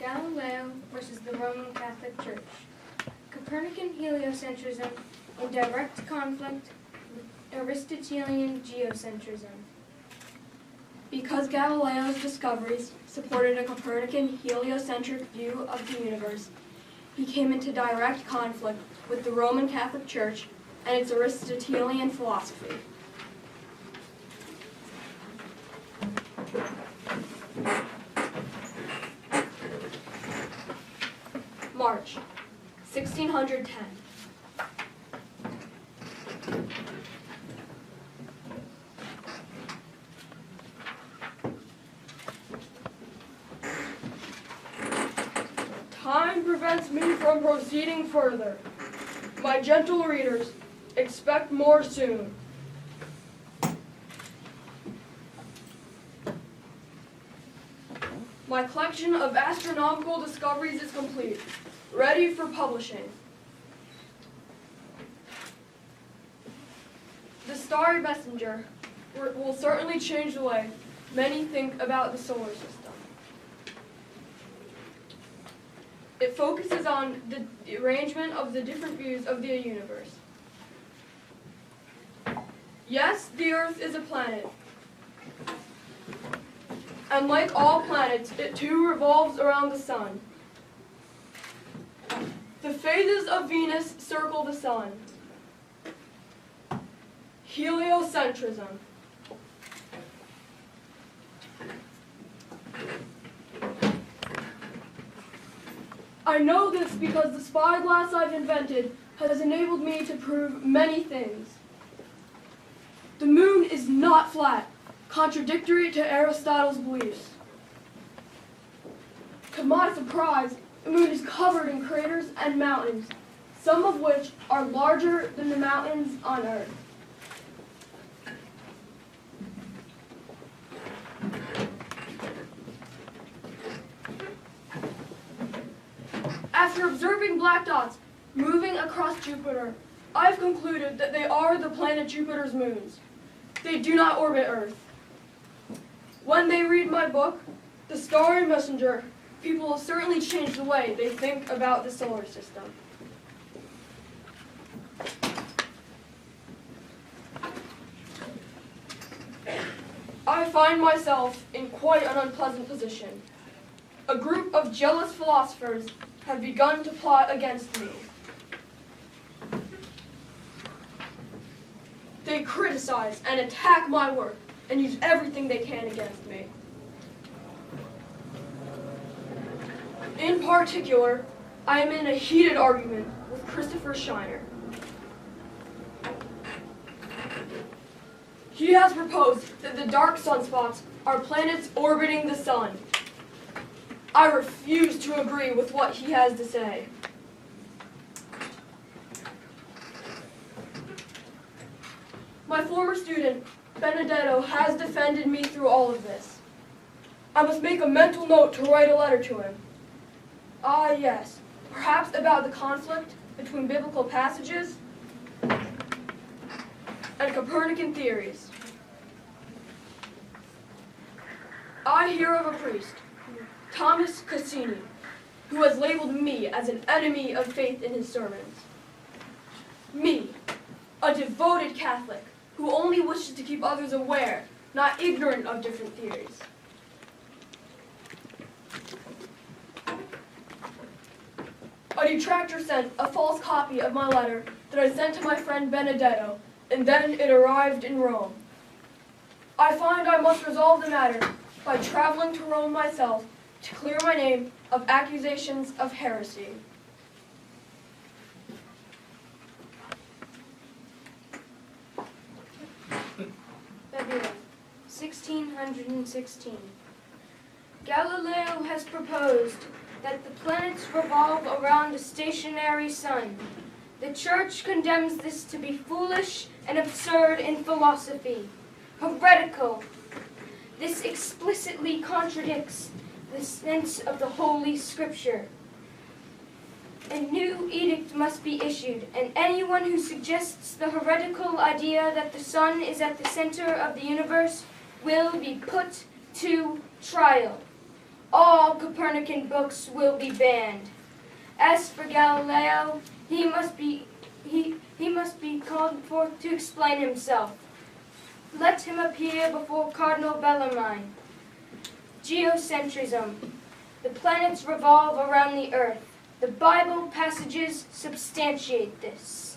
Galileo versus the Roman Catholic Church. Copernican heliocentrism in direct conflict with Aristotelian geocentrism. Because Galileo's discoveries supported a Copernican heliocentric view of the universe, he came into direct conflict with the Roman Catholic Church and its Aristotelian philosophy. March, 1610. Time prevents me from proceeding further. My gentle readers, expect more soon. My collection of astronomical discoveries is complete, ready for publishing. The starry messenger will certainly change the way many think about the solar system. It focuses on the arrangement of the different views of the universe. Yes, the Earth is a planet. And like all planets, it too revolves around the sun. The phases of Venus circle the sun. Heliocentrism. I know this because the spyglass I've invented has enabled me to prove many things. The moon is not flat, contradictory to Aristotle's beliefs. To my surprise, the moon is covered in craters and mountains, some of which are larger than the mountains on Earth. After observing black dots moving across Jupiter, I've concluded that they are the planet Jupiter's moons. They do not orbit Earth. When they read my book, The Starry Messenger, people will certainly change the way they think about the solar system. I find myself in quite an unpleasant position. A group of jealous philosophers have begun to plot against me. They criticize and attack my work and use everything they can against me. In particular, I am in a heated argument with Christopher Shiner. He has proposed that the dark sunspots are planets orbiting the sun. I refuse to agree with what he has to say. My former student, Benedetto, has defended me through all of this. I must make a mental note to write a letter to him. Ah, yes, perhaps about the conflict between biblical passages and Copernican theories. I hear of a priest, Thomas Cassini, who has labeled me as an enemy of faith in his sermons. Me, a devoted Catholic, who only wishes to keep others aware, not ignorant of different theories. A detractor sent a false copy of my letter that I sent to my friend Benedetto, and then it arrived in Rome. I find I must resolve the matter by traveling to Rome myself to clear my name of accusations of heresy. February 1616. Galileo has proposed that the planets revolve around a stationary sun. The Church condemns this to be foolish and absurd in philosophy, heretical. This explicitly contradicts the sense of the Holy Scripture. A new edict must be issued, and anyone who suggests the heretical idea that the sun is at the center of the universe will be put to trial. all Copernican books will be banned. As for Galileo, he must be called forth to explain himself. Let him appear before Cardinal Bellarmine. Geocentrism. The planets revolve around the Earth. The Bible passages substantiate this.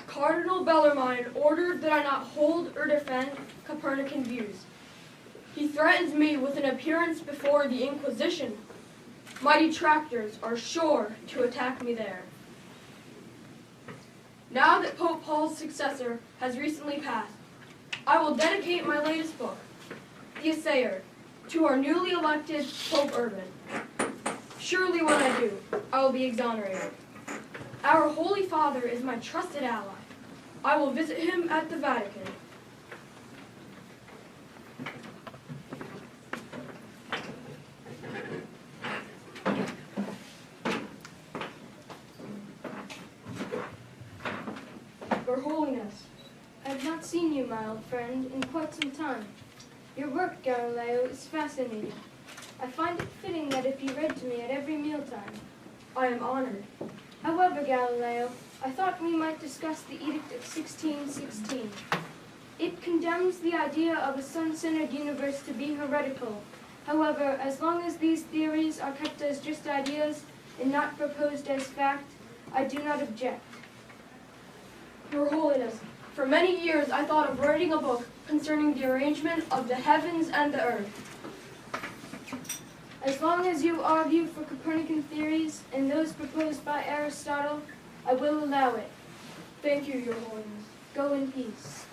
Cardinal Bellarmine ordered that I not hold or defend Copernican views. He threatens me with an appearance before the Inquisition. My detractors are sure to attack me there. Now that Pope Paul's successor has recently passed, I will dedicate my latest book, vsThe, to our newly elected Pope Urban. Surely when I do, I will be exonerated. Our Holy Father is my trusted ally. I will visit him at the Vatican. Your Holiness, I have not seen you, my old friend, in quite some time. Your work, Galileo, is fascinating. I find it fitting that it be read to me at every mealtime. I am honored. However, Galileo, I thought we might discuss the Edict of 1616. It condemns the idea of a sun-centered universe to be heretical. However, as long as these theories are kept as just ideas and not proposed as fact, I do not object. Your Holiness, for many years I thought of writing a book concerning the arrangement of the heavens and the earth. As long as you argue for Copernican theories and those proposed by Aristotle, I will allow it. Thank you, Your Holiness. Go in peace.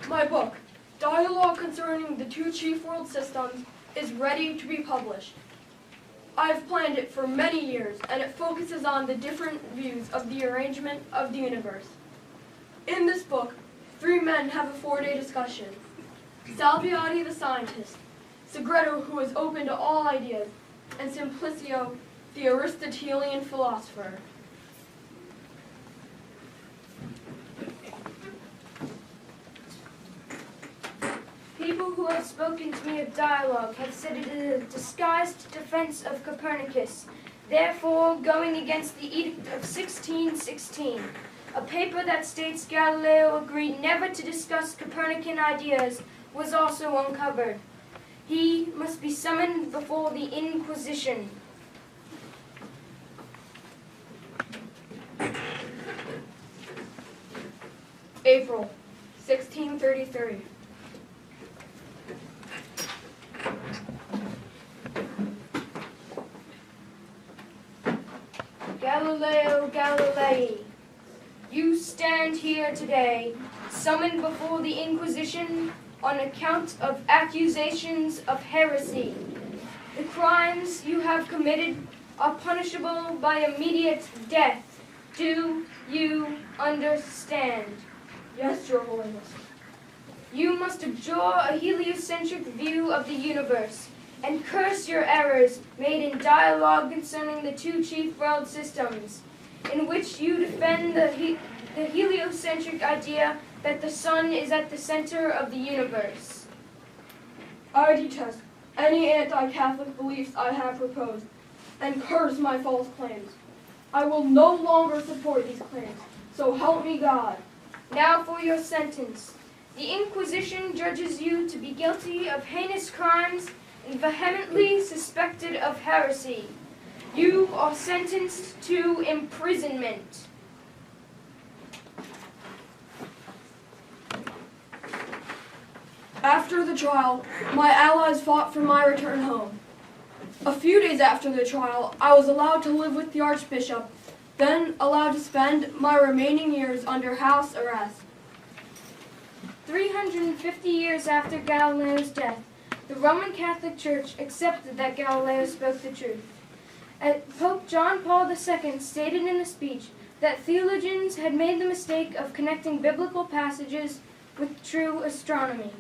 My book, Dialogue Concerning the Two Chief World Systems, is ready to be published. I have planned it for many years, and it focuses on the different views of the arrangement of the universe. In this book, three men have a 4-day discussion. Salviati the scientist, Segredo who is open to all ideas, and Simplicio the Aristotelian philosopher. People who have spoken to me of dialogue have said it is a disguised defense of Copernicus, therefore going against the Edict of 1616, a paper that states Galileo agreed never to discuss Copernican ideas was also uncovered. He must be summoned before the Inquisition. April, 1633. Galileo Galilei, you stand here today, summoned before the Inquisition on account of accusations of heresy. The crimes you have committed are punishable by immediate death. Do you understand? Yes, Your Holiness. You must abjure a heliocentric view of the universe and curse your errors made in dialogue concerning the two chief world systems, in which you defend the heliocentric idea that the sun is at the center of the universe. I detest any anti-Catholic beliefs I have proposed, and curse my false claims. I will no longer support these claims, so help me God. Now for your sentence. The Inquisition judges you to be guilty of heinous crimes and vehemently suspected of heresy. You are sentenced to imprisonment. After the trial, my allies fought for my return home. A few days after the trial, I was allowed to live with the Archbishop, then allowed to spend my remaining years under house arrest. 350 years after Galileo's death, the Roman Catholic Church accepted that Galileo spoke the truth. Pope John Paul II stated in a speech that theologians had made the mistake of connecting biblical passages with true astronomy.